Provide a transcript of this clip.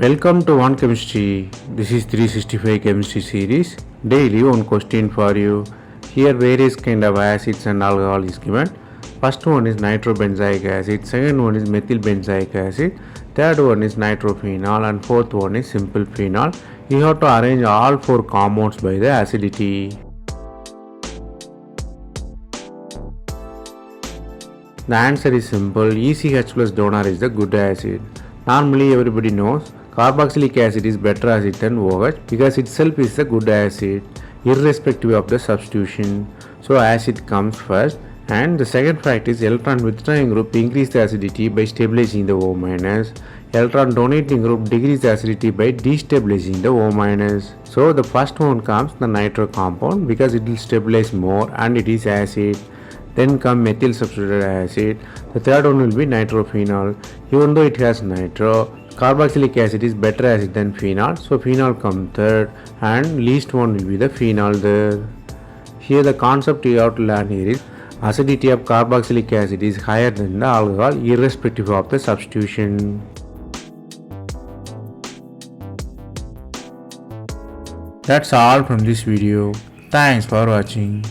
Welcome to One Chemistry. This is 365 Chemistry series. Daily one question for you. Here various kind of acids and alcohol is given. First one is nitrobenzoic acid, second one is methylbenzoic acid, third one is nitrophenol and fourth one is simple phenol. You have to arrange all four compounds by the acidity. The answer is simple. ECH plus donor is the good acid. Normally everybody knows carboxylic acid is better acid than OH because itself is a good acid irrespective of the substitution. So acid comes first, and the second fact is electron withdrawing group increase the acidity by stabilizing the O minus. Electron donating group decrease the acidity by destabilizing the O minus. So the first one comes the nitro compound because it will stabilize more and it is acid. Then come methyl substituted acid. The third one will be nitrophenol. Even though it has nitro, carboxylic acid is better acid than phenol, so phenol comes third, and least one will be the phenol there. Here the concept you have to learn here is acidity of carboxylic acid is higher than the alcohol irrespective of the substitution. That's all from this video. Thanks for watching.